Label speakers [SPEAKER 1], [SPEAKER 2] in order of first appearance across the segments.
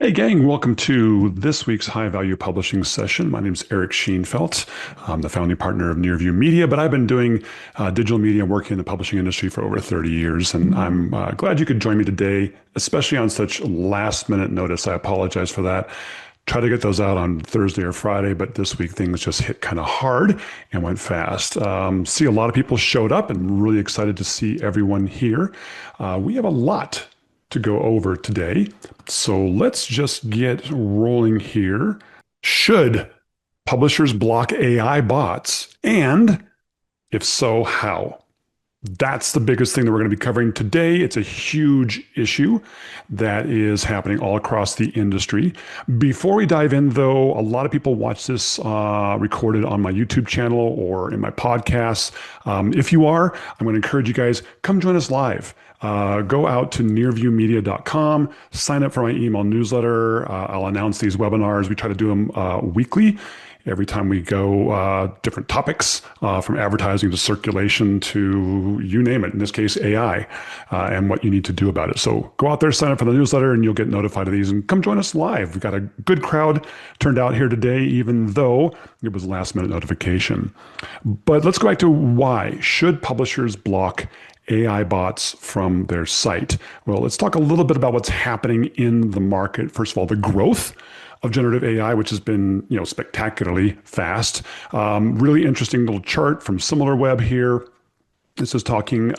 [SPEAKER 1] Hey gang, welcome to this week's High Value Publishing session. My name is Eric Shanfelt. I'm the founding partner of Nearview Media, but I've been doing digital media working in the publishing industry for over 30 years, and I'm glad you could join me today, especially on such last minute notice. I apologize for that. Try to get those out on Thursday or Friday, but this week things just hit kind of hard and went fast. See, a lot of people showed up and really excited to see everyone here. We have a lot to go over today. So let's just get rolling here. Should publishers block AI bots? And if so, how? That's the biggest thing that we're going to be covering today. It's a huge issue that is happening all across the industry. Before we dive in, though, a lot of people watch this recorded on my YouTube channel or in my podcasts. If you are, I'm going to encourage you guys, come join us live. Go out to nearviewmedia.com, sign up for my email newsletter. I'll announce these webinars. We try to do them weekly. Every time we go, different topics, from advertising to circulation to you name it, in this case, AI, and what you need to do about it. So go out there, sign up for the newsletter, and you'll get notified of these. And come join us live. We've got a good crowd turned out here today, even though it was last minute notification. But let's go back to why. Should publishers block AI bots from their site? Well, let's talk a little bit about what's happening in the market. First of all, the growth of generative AI, which has been, spectacularly fast. Really interesting little chart from SimilarWeb here. This is talking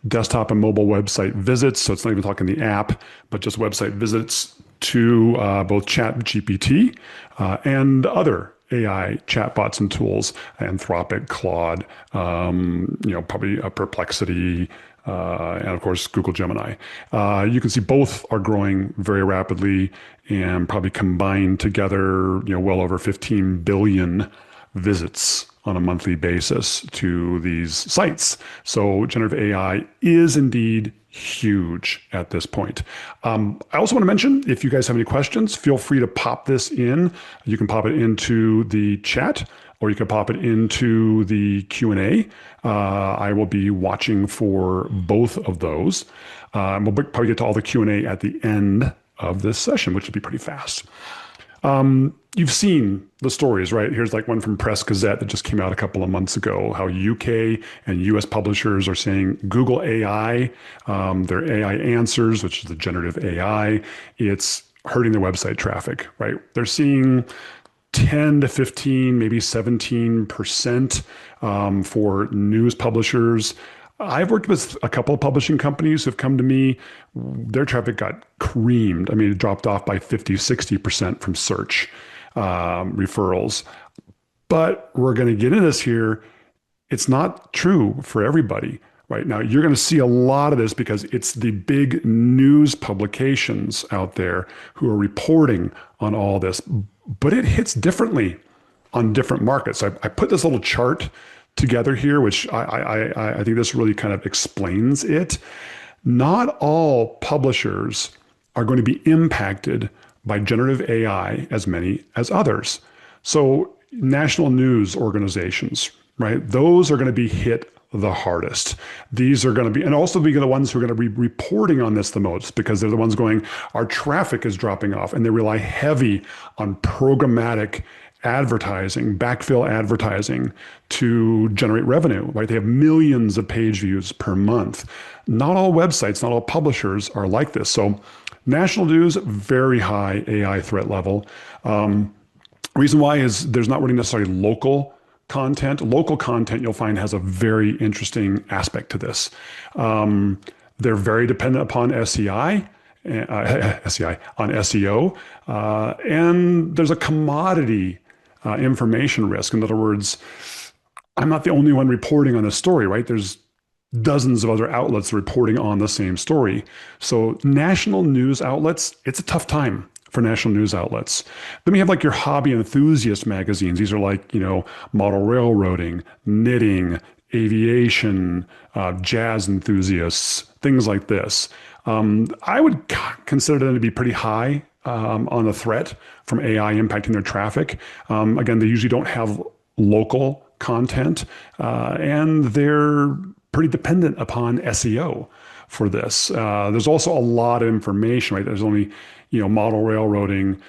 [SPEAKER 1] desktop and mobile website visits. So it's not even talking the app, but just website visits to both ChatGPT and other AI chatbots and tools, Anthropic, Claude, probably Perplexity, and of course, Google Gemini. You can see both are growing very rapidly and probably combined together, well over 15 billion visits on a monthly basis to these sites. So generative AI is indeed huge at this point. I also want to mention, if you guys have any questions, feel free to pop this in. You can pop it into the chat, or you can pop it into the Q&A. I will be watching for both of those. We'll probably get to all the Q&A at the end of this session, which will be pretty fast. You've seen the stories, right? Here's like one from Press Gazette that just came out a couple of months ago, how UK and US publishers are saying Google AI, their AI answers, which is the generative AI, it's hurting their website traffic, right? They're seeing 10 to 15, maybe 17% for news publishers. I've worked with a couple of publishing companies who've come to me. Their traffic got creamed. I mean, it dropped off by 50, 60% from search referrals. But we're going to get into this here. It's not true for everybody. Right now, you're going to see a lot of this because it's the big news publications out there who are reporting on all this, but it hits differently on different markets. I put this little chart together here, which I think this really kind of explains it. Not all publishers are going to be impacted by generative AI as many as others. So national news organizations, right? Those are going to be hit the hardest. These are going to be, and also be the ones who are going to be reporting on this the most, because they're the ones going, our traffic is dropping off, and they rely heavy on programmatic advertising, backfill advertising to generate revenue, right? They have millions of page views per month. Not all websites, not all publishers are like this. So national news, very high AI threat level. Reason why is there's not really necessarily local content. Local content, you'll find, has a very interesting aspect to this. They're very dependent upon SEI, on SEO, and there's a commodity information risk. In other words, I'm not the only one reporting on this story, right? There's dozens of other outlets reporting on the same story. So national news outlets, it's a tough time for national news outlets. Then we have like your hobby enthusiast magazines. These are like, model railroading, knitting, aviation, jazz enthusiasts, things like this. I would consider them to be pretty high on the threat from AI impacting their traffic. Again, they usually don't have local content, and they're pretty dependent upon SEO for this. There's also a lot of information, right? There's only, model railroading.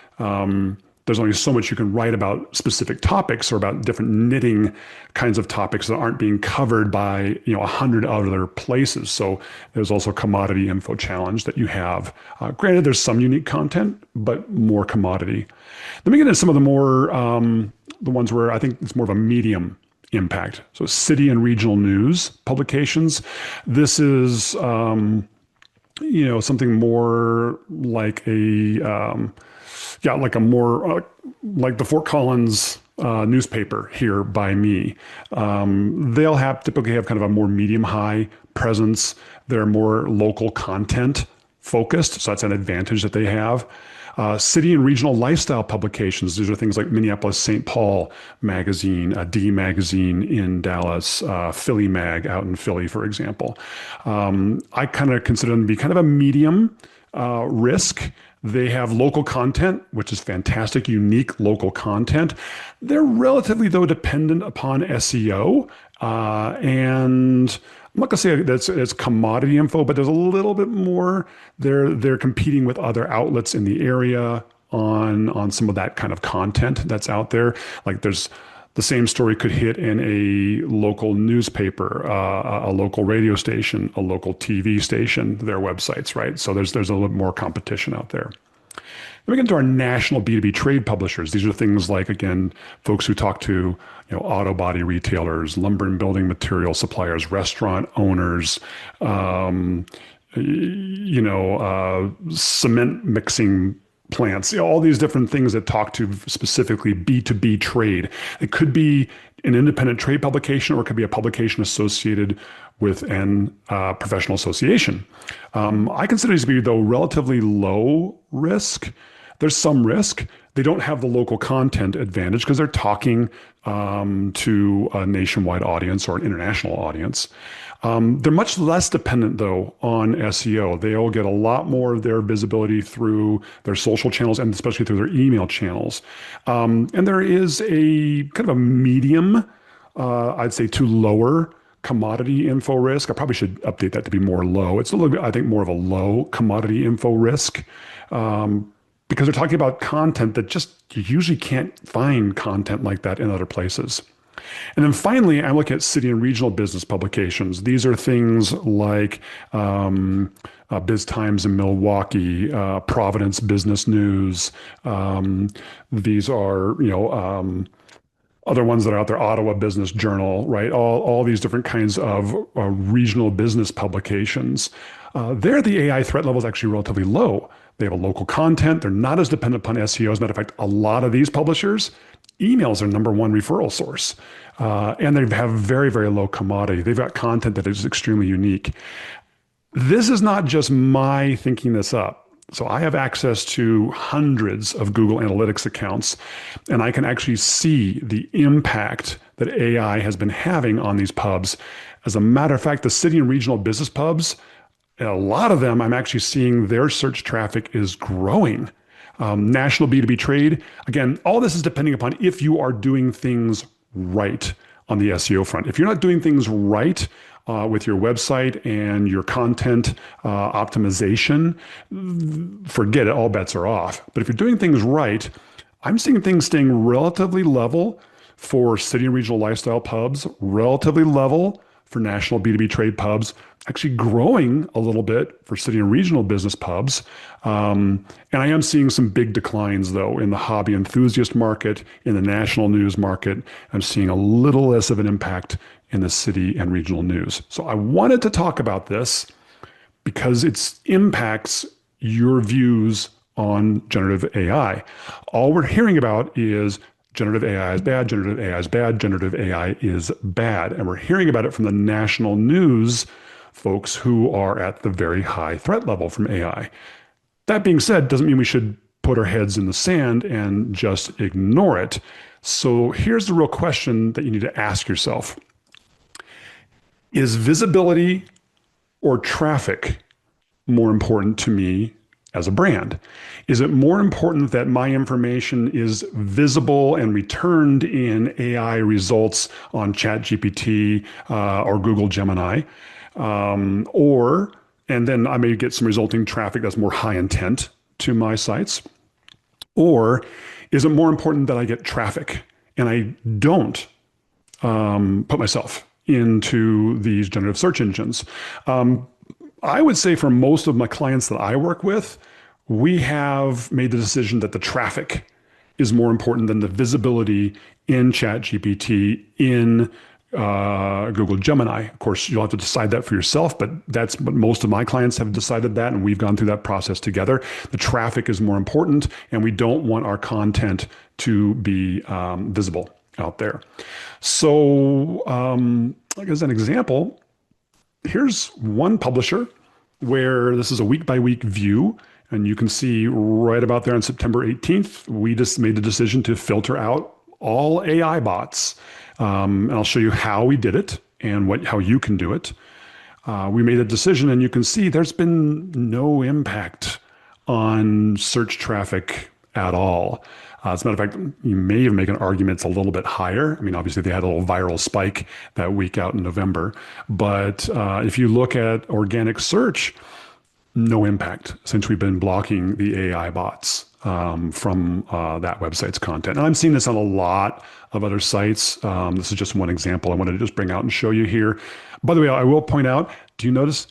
[SPEAKER 1] There's only so much you can write about specific topics or about different knitting kinds of topics that aren't being covered by 100 other places. So there's also a commodity info challenge that you have. Granted, there's some unique content, but more commodity. Let me get into some of the more the ones where I think it's more of a medium impact. So city and regional news publications. This is something more like like the Fort Collins newspaper here by me. They'll typically have kind of a more medium-high presence. They're more local content focused, so that's an advantage that they have. City and regional lifestyle publications. These are things like Minneapolis St. Paul Magazine, D Magazine in Dallas, Philly Mag out in Philly, for example. I kind of consider them to be kind of a medium risk. They have local content, which is fantastic, unique local content. They're relatively, though, dependent upon SEO. And I'm not going to say that it's commodity info, but there's a little bit more. They're competing with other outlets in the area on some of that kind of content that's out there. Like there's the same story could hit in a local newspaper, a local radio station, a local TV station, their websites, right? So there's a little bit more competition out there. Then we get into our national B2B trade publishers. These are things like, again, folks who talk to auto body retailers, lumber and building material suppliers, restaurant owners, cement mixing plants, all these different things that talk to specifically B2B trade. It could be an independent trade publication, or it could be a publication associated with an professional association. I consider these to be, though, relatively low risk. There's some risk. They don't have the local content advantage because they're talking to a nationwide audience or an international audience. They're much less dependent, though, on SEO. They'll get a lot more of their visibility through their social channels and especially through their email channels. And there is a kind of a medium, I'd say, to lower commodity info risk. I probably should update that to be more low. It's a little bit, I think, more of a low commodity info risk. Because they're talking about content that just you usually can't find content like that in other places. And then finally, I look at city and regional business publications. These are things like Biz Times in Milwaukee, Providence Business News. These are, other ones that are out there, Ottawa Business Journal, right? All these different kinds of regional business publications. There, the AI threat level is actually relatively low. They have a local content. They're not as dependent upon SEO. As a matter of fact, a lot of these publishers, emails are number one referral source. And they have very, very low commodity. They've got content that is extremely unique. This is not just my thinking this up. So I have access to hundreds of Google Analytics accounts, and I can actually see the impact that AI has been having on these pubs. As a matter of fact, the city and regional business pubs, a lot of them, I'm actually seeing their search traffic is growing. National B2B trade, again, all this is depending upon if you are doing things right on the SEO front. If you're not doing things right with your website and your content optimization, forget it, all bets are off. But if you're doing things right, I'm seeing things staying relatively level for city and regional lifestyle pubs, relatively level for national B2B trade pubs, actually growing a little bit for city and regional business pubs. And I am seeing some big declines, though, in the hobby enthusiast market, in the national news market. I'm seeing a little less of an impact in the city and regional news. So I wanted to talk about this because it impacts your views on generative AI. All we're hearing about is generative AI is bad, generative AI is bad, generative AI is bad. And we're hearing about it from the national news folks who are at the very high threat level from AI. That being said, doesn't mean we should put our heads in the sand and just ignore it. So here's the real question that you need to ask yourself. Is visibility or traffic more important to me as a brand? Is it more important that my information is visible and returned in AI results on ChatGPT or Google Gemini? And then I may get some resulting traffic that's more high intent to my sites? Or is it more important that I get traffic and I don't put myself into these generative search engines? I would say for most of my clients that I work with, we have made the decision that the traffic is more important than the visibility in ChatGPT, in Google Gemini. Of course, you'll have to decide that for yourself, but that's what most of my clients have decided that, and we've gone through that process together. The traffic is more important, and we don't want our content to be visible out there. So, like as an example, here's one publisher where this is a week by week view. And you can see right about there on September 18th, we just made the decision to filter out all AI bots. And I'll show you how we did it and how you can do it. We made a decision, and you can see there's been no impact on search traffic at all. As a matter of fact, you may even make an argument it's a little bit higher. I mean, obviously they had a little viral spike that week out in November. But if you look at organic search, no impact since we've been blocking the AI bots from that website's content. And I'm seeing this on a lot of other sites. This is just one example I wanted to just bring out and show you here. By the way, I will point out, do you notice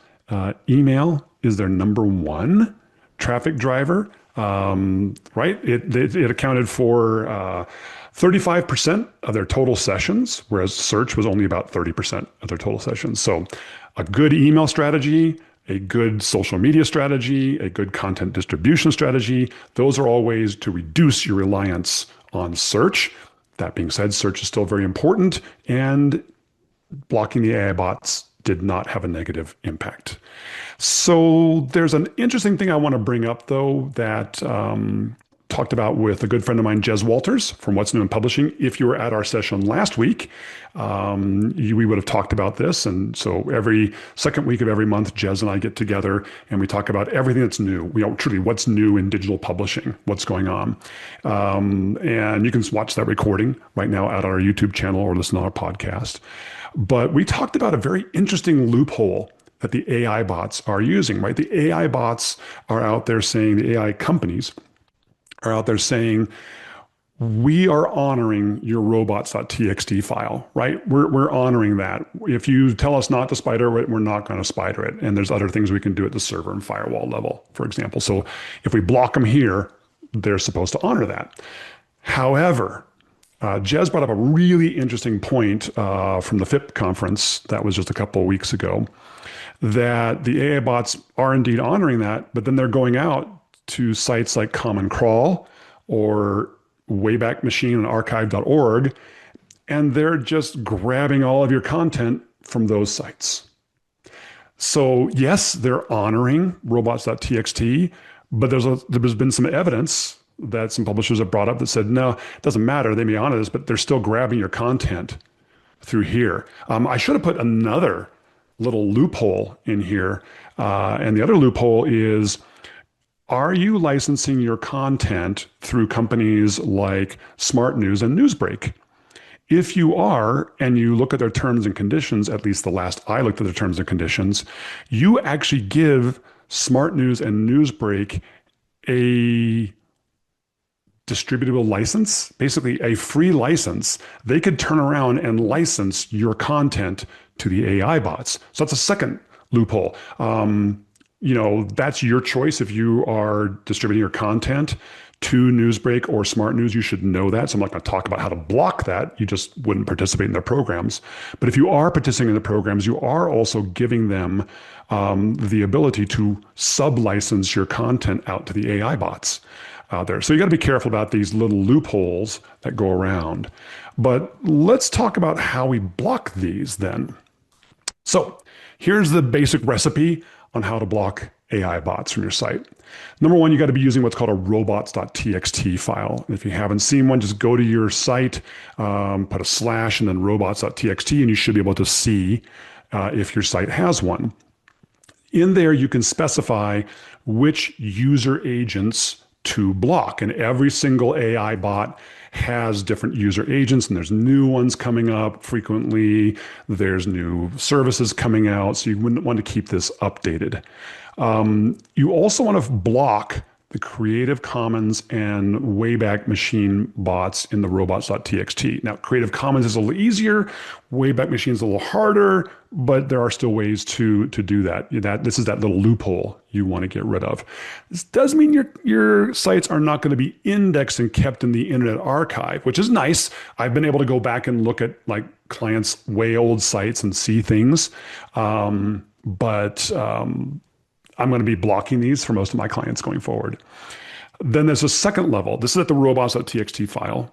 [SPEAKER 1] email is their number one traffic driver? Right? It accounted for 35% of their total sessions, whereas search was only about 30% of their total sessions. So a good email strategy, a good social media strategy, a good content distribution strategy, those are all ways to reduce your reliance on search. That being said, search is still very important, and blocking the AI bots did not have a negative impact. So there's an interesting thing I want to bring up, though, that talked about with a good friend of mine, Jez Walters from What's New in Publishing. If you were at our session last week, we would have talked about this. And so every second week of every month, Jez and I get together and we talk about everything that's new. Truly what's new in digital publishing, what's going on. And you can watch that recording right now at our YouTube channel or listen to our podcast. But we talked about a very interesting loophole that the AI bots are using, right? The AI bots are out there saying, the AI companies are out there saying, we are honoring your robots.txt file, right? We're honoring that. If you tell us not to spider it, we're not going to spider it. And there's other things we can do at the server and firewall level, for example. So if we block them here, they're supposed to honor that. However, Jez brought up a really interesting point from the FIP conference that was just a couple of weeks ago, that the AI bots are indeed honoring that, but then they're going out to sites like Common Crawl or Wayback Machine and archive.org, and they're just grabbing all of your content from those sites. So yes, they're honoring robots.txt, but there's been some evidence that some publishers have brought up that said, no, it doesn't matter. They may honor this, but they're still grabbing your content through here. I should have put another little loophole in here. And the other loophole is, are you licensing your content through companies like Smart News and Newsbreak? If you are, and you look at their terms and conditions, at least the last I looked at the terms and conditions, you actually give Smart News and Newsbreak a distributable license, basically a free license. They could turn around and license your content to the AI bots. So that's a second loophole. That's your choice. If you are distributing your content to Newsbreak or Smart News, you should know that. So I'm not going to talk about how to block that. You just wouldn't participate in their programs. But if you are participating in the programs, you are also giving them the ability to sub-license your content out to the AI bots out there. So you got to be careful about these little loopholes that go around. But let's talk about how we block these then. So here's the basic recipe on how to block AI bots from your site. Number one, you got to be using what's called a robots.txt file. If you haven't seen one, just go to your site, put a slash and then robots.txt, and you should be able to see if your site has one. In there, you can specify which user agents to block, and every single AI bot has different user agents, and there's new ones coming up frequently. There's new services coming out, so you wouldn't want to keep this updated. You also want to block the Creative Commons and Wayback Machine bots in the robots.txt. Now, Creative Commons is a little easier, Wayback Machine is a little harder, but there are still ways to do that. This is that little loophole you want to get rid of. This does mean your sites are not going to be indexed and kept in the Internet Archive, which is nice. I've been able to go back and look at like clients' way old sites and see things, but I'm going to be blocking these for most of my clients going forward. Then there's a second level. This is at the robots.txt file.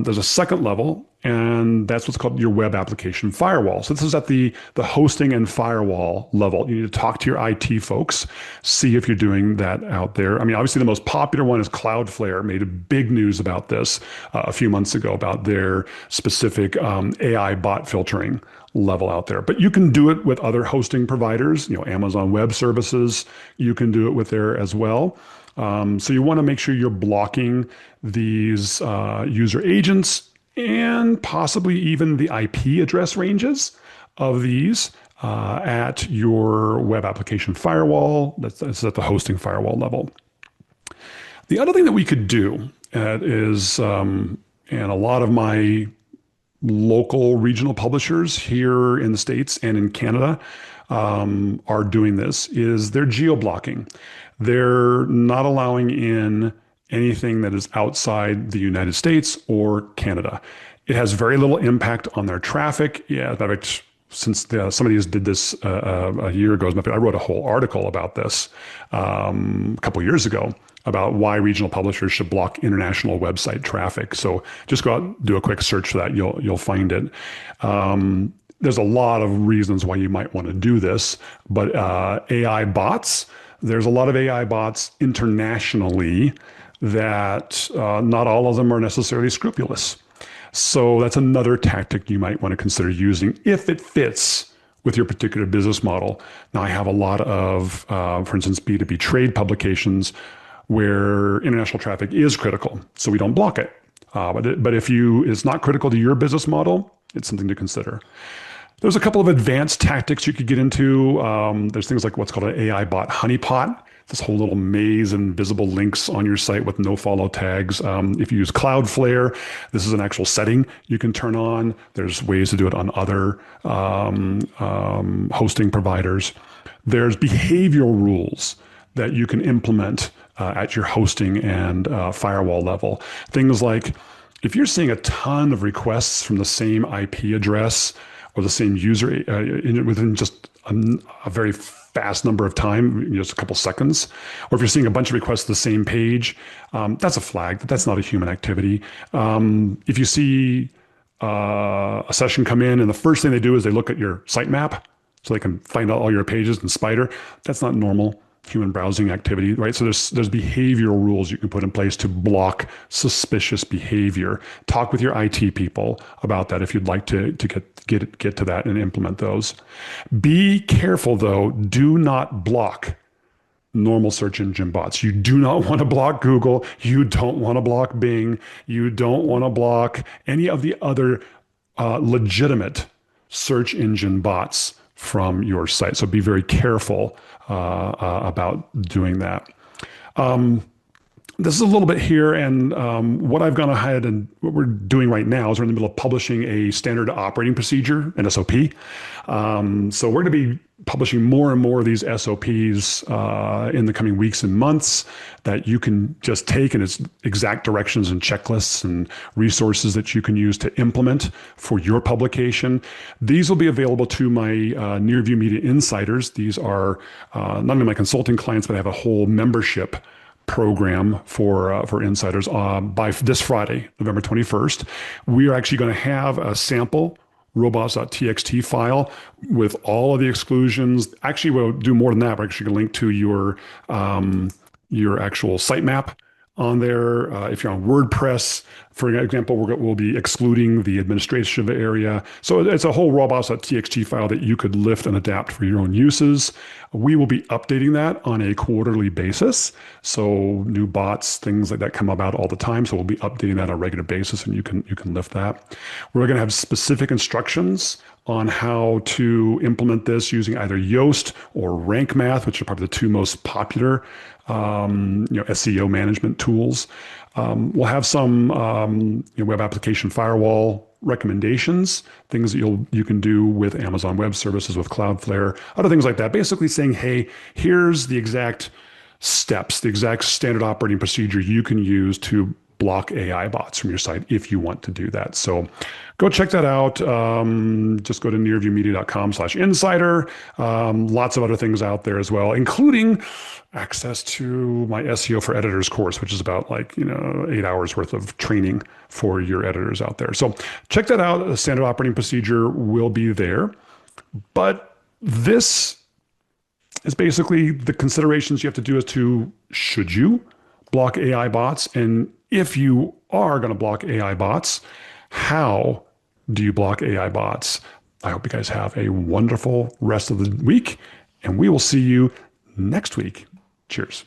[SPEAKER 1] There's a second level, and that's what's called your web application firewall. So this is at the hosting and firewall level. You need to talk to your IT folks, see if you're doing that out there. I mean, obviously the most popular one is Cloudflare. Made a big news about this a few months ago about their specific AI bot filtering level out there. But you can do it with other hosting providers, Amazon Web Services. You can do it with there as well. So you want to make sure you're blocking these user agents and possibly even the IP address ranges of these at your web application firewall. That's at the hosting firewall level. The other thing that we could do is, and a lot of my local regional publishers here in the States and in Canada are doing this, is they're geo-blocking. They're not allowing in anything that is outside the United States or Canada. It has very little impact on their traffic. Yeah, in fact, since somebody did this a year ago, I wrote a whole article about this a couple years ago about why regional publishers should block international website traffic. So just go out and do a quick search for that. You'll find it. There's a lot of reasons why you might want to do this, but AI bots, there's a lot of AI bots internationally that not all of them are necessarily scrupulous. So that's another tactic you might want to consider using if it fits with your particular business model. Now, I have a lot of, for instance, B2B trade publications where international traffic is critical, so we don't block it. But if it's not critical to your business model, it's something to consider. There's a couple of advanced tactics you could get into. There's things like what's called an AI bot honeypot. This whole little maze and visible links on your site with no follow tags. If you use Cloudflare, this is an actual setting you can turn on. There's ways to do it on other hosting providers. There's behavioral rules that you can implement at your hosting and firewall level. Things like if you're seeing a ton of requests from the same IP address or the same user within just a very fast number of time, just a couple seconds, or if you're seeing a bunch of requests to the same page, that's a flag. That's not a human activity. If you see a session come in and the first thing they do is they look at your sitemap so they can find out all your pages in Spider, that's not normal human browsing activity, right? So there's behavioral rules you can put in place to block suspicious behavior. Talk with your IT people about that if you'd like to get to that and implement those. Be careful though, do not block normal search engine bots. You do not want to block Google. You don't want to block Bing. You don't want to block any of the other legitimate search engine bots from your site. So be very careful about doing that. This is a little bit here, and what I've gone ahead and what we're doing right now is we're in the middle of publishing a standard operating procedure, an SOP. So we're going to be publishing more and more of these SOPs in the coming weeks and months that you can just take, and it's exact directions and checklists and resources that you can use to implement for your publication. These will be available to my Nearview Media Insiders. These are not only my consulting clients, but I have a whole membership program for insiders by this Friday, November 21st. We are actually going to have a sample robots.txt file with all of the exclusions. Actually, we'll do more than that. We're actually going to link to your actual sitemap on there. If you're on WordPress, for example, we'll be excluding the administrative area. So it's a whole robots.txt file that you could lift and adapt for your own uses. We will be updating that on a quarterly basis. So new bots, things like that come about all the time. So we'll be updating that on a regular basis, and you can lift that. We're going to have specific instructions on how to implement this using either Yoast or Rank Math, which are probably the two most popular SEO management tools. We'll have some web application firewall recommendations, things that you can do with Amazon Web Services, with Cloudflare, other things like that. Basically saying, hey, here's the exact steps, the exact standard operating procedure you can use to block AI bots from your site if you want to do that. So go check that out. Just go to nearviewmedia.com/insider. Lots of other things out there as well, including access to my SEO for Editors course, which is about 8 hours worth of training for your editors out there. So check that out. A standard operating procedure will be there. But this is basically the considerations you have to do as to should you block AI bots? And if you are going to block AI bots, how do you block AI bots? I hope you guys have a wonderful rest of the week, and we will see you next week. Cheers.